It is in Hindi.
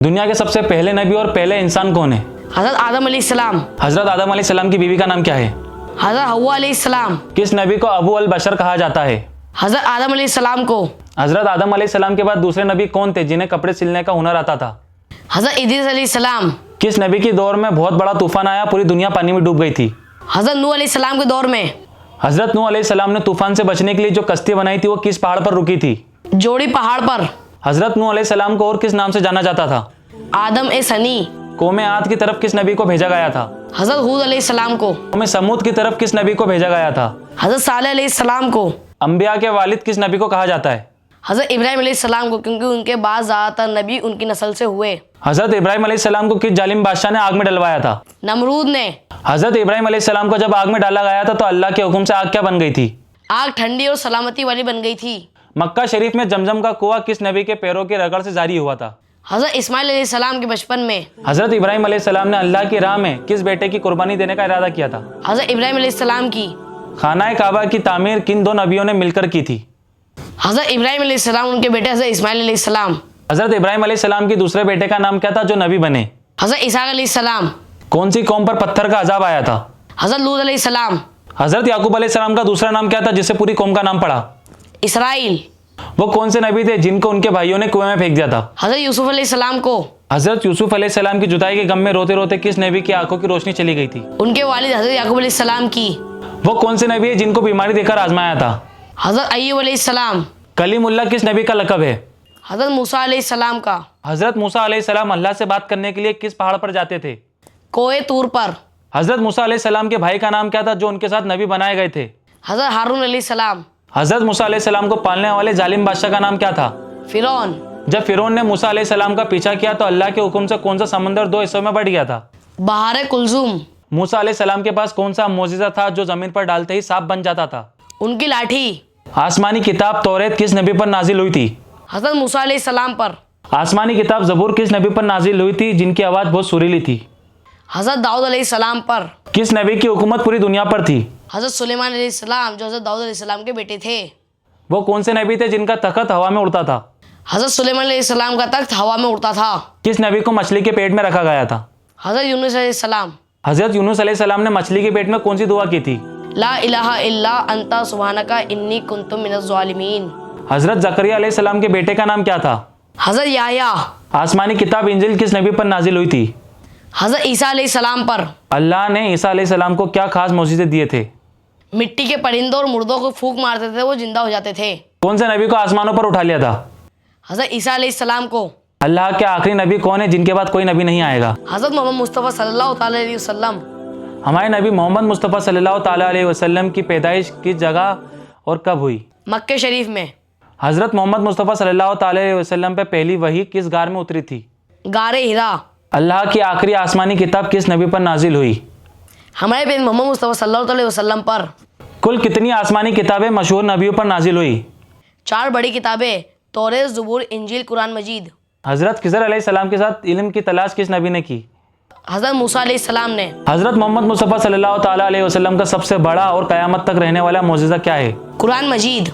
दुनिया के सबसे पहले नबी और पहले इंसान कौन है? हज़रत आदम अलैहिस्सलाम। हजरत आदम अलैहिस्सलाम की बीवी का नाम क्या है? हज़रत हव्वा अलैहिस्सलाम। किस नबी को अबू अल बशर कहा जाता है? हज़रत आदम अलैहिस्सलाम को। हजरत आदम अलैहिस्सलाम के बाद दूसरे नबी कौन थे जिन्हें कपड़े सिलने का हुनर आता था? हज़रत इद्रीस अलैहिस्सलाम। किस नबी के दौर में बहुत बड़ा तूफान आया, पूरी दुनिया पानी में डूब गई थी? हज़रत नूह अलैहिस्सलाम के दौर में। हजरत नूह अलैहिस्सलाम ने तूफान से बचने के लिए जो कश्ती बनाई थी वो किस पहाड़ पर रुकी थी? जोड़ी पहाड़ पर। हजरत नूह अलैहिस्सलाम को और किस नाम से जाना जाता था? आदम ए सनी। कौमे आद की तरफ किस नबी को भेजा गया था? हज़रत हूद अलैहिस्सलाम को। कौमे समूद की तरफ किस नबी को भेजा गया था? हज़रत सालेह अलैहिस्सलाम को। अंबिया के वालिद किस नबी को कहा जाता है? हज़रत इब्राहीम अलैहिस्सलाम को, क्योंकि उनके बाद ज़्यादातर नबी उनकी नस्ल से हुए। हजरत इब्राहिम अलैहिस्सलाम को किस जालिम बादशाह ने आग में डलवाया था? नमरूद ने। हजरत इब्राहिम अलैहिस्सलाम को जब आग में डाला गया था तो अल्लाह के हुक्म से आग क्या बन गई थी? आग ठंडी और सलामती वाली बन गई थी। मक्का शरीफ में जमजम का कुआं किस नबी के पैरों की रगड़ से जारी हुआ था? हज़रत इस्माइल अलैहिस्सलाम के बचपन में। हजरत इब्राहिम अलैहिस्सलाम ने अल्लाह की राह में किस बेटे की कुर्बानी देने का इरादा किया था? हज़रत इब्राहीम अलैहिस्सलाम की। खाना काबा की तामीर किन दो नबियों ने मिलकर की थी? हज़रत इब्राहीम अलैहिस्सलाम, उनके बेटे हज़रत इस्माइल अलैहिस्सलाम। हजरत इब्राहिम अलैहिस्सलाम की दूसरे बेटे का नाम क्या था जो नबी बने? हज़रत इसहाक अलैहिस्सलाम। कौन सी कौम पर पत्थर का अजाब आया था? हज़रत लूत अलैहिस्सलाम। हजरत याकूब अलैहिस्सलाम का दूसरा नाम क्या था जिससे पूरी कौम का नाम पड़ा? इसराइल। वो कौन से नबी थे जिनको उनके भाइयों ने कुएं में फेंक दिया था? हज़रत यूसुफ अलैहिस्सलाम को। हजरत यूसुफ अलैहिस्सलाम की जुदाई के गम में रोते रोते किस नबी की आंखों की रोशनी चली गई थी? उनके वालिद हज़रत याकूब अलैहिस्सलाम की। वो कौन से नबी है जिनको बीमारी देकर आजमाया था? हज़रत अय्यूब अलैहिस्सलाम। कलीमुल्लाह किस नबी का लक़ब है? हज़रत मूसा अलैहिस्सलाम का। हजरत मूसा अलैहिस्सलाम अल्लाह से बात करने के लिए किस पहाड़ पर जाते थे? कोए तूर पर। हजरत मूसा अलैहिस्सलाम के भाई का नाम क्या था जो उनके साथ नबी बनाए गए थे? हज़रत हारून अलैहिस्सलाम। हजरत मूसा अलैहिस्सलाम को पालने वाले जालिम बादशाह का नाम क्या था? फिरौन। जब फिरौन ने मूसा अलैहिस्सलाम का पीछा किया तो अल्लाह के हुक्म से कौन सा समंदर दो हिस्सों में बढ़ गया था? बहार कुलजुम। मूसा अलैहिस्सलाम के पास कौन सा मोजिज़ा था जो जमीन पर डालते ही सांप बन जाता था? उनकी लाठी। आसमानी किताब तौरेत किस नबी पर नाजिल हुई थी? हज़रत मूसा अलैहिस्सलाम पर। आसमानी किताब ज़बूर किस नबी पर नाजिल हुई थी जिनकी आवाज़ बहुत सुरीली थी? हज़रत दाऊद अलैहिस्सलाम पर। किस नबी की हुकूमत पूरी दुनिया पर थी? हज़रत सुलेमान अलैहिस्सलाम, जो हज़रत दाऊद अलैहिस्सलाम के बेटे थे। वो कौन से नबी थे जिनका तख्त हवा में उड़ता था? हज़रत सुलेमान अलैहिस्सलाम का तख्त हवा में उड़ता था। किस नबी को मछली के पेट में रखा गया था? हज़रत यूनुस अलैहिस्सलाम। हजरत यूनुस अलैहिस्सलाम ने मछली के पेट में कौन सी दुआ की थी? ला इलाहा इल्ला अंता सुब्हानका इन्नी कुन्तु मिनज़ ज़ालिमीन। हजरत जकरिया अलैहिस्सलाम के बेटे का नाम क्या था? हज़रत याह्या। आसमानी किताब इंजिल किस नबी पर नाजिल हुई थी? हज़रत ईसा अलैहिस्सलाम पर। अल्लाह ने ईसा अलैहिस्सलाम को क्या खास मोजिज़े दिए थे? मिट्टी के परिंदों और मुर्दों को फूंक मारते थे, वो जिंदा हो जाते थे। कौन से नबी को आसमानों पर उठा लिया था? हज़रत ईसा अलैहिस्सलाम को। अल्लाह के आखिरी नबी कौन है जिनके बाद कोई नबी नहीं आएगा? हज़रत मोहम्मद मुस्तफ़ा सल्लल्लाहु ताला अलैहि वसल्लम। हमारे नबी मोहम्मद मुस्तफ़ा सल्लल्लाहु ताला अलैहि वसल्लम की पैदाइश किस जगह और कब हुई? मक्के शरीफ में। हज़रत मोहम्मद मुस्तफ़ा सल्लल्लाहु ताला अलैहि वसल्लम पे पहली वही किस गार में उतरी थी? गारे हिरा। अल्लाह की आखिरी आसमानी किताब किस नबी पर नाजिल हुई? हमारे पेश मोहम्मद मुस्तफ़ा सल्लल्लाहु अलैहि वसल्लम पर। कुल कितनी आसमानी किताबें मशहूर नबियों पर नाजिल हुई? 4 बड़ी किताबें, तौरेत, ज़बूर, इंजील, कुरान मजीद। हज़रत खिज़र अलैहिस्सलाम के साथ इल्म की तलाश किस नबी ने की? हज़रत मूसा अलैहिस्सलाम ने। हज़रत मोहम्मद मुस्तफ़ा सल्लल्लाहु ताला अलैहि वसल्लम का सबसे बड़ा और क़यामत तक रहने वाला मोजिज़ा क्या है? कुरान मजीद।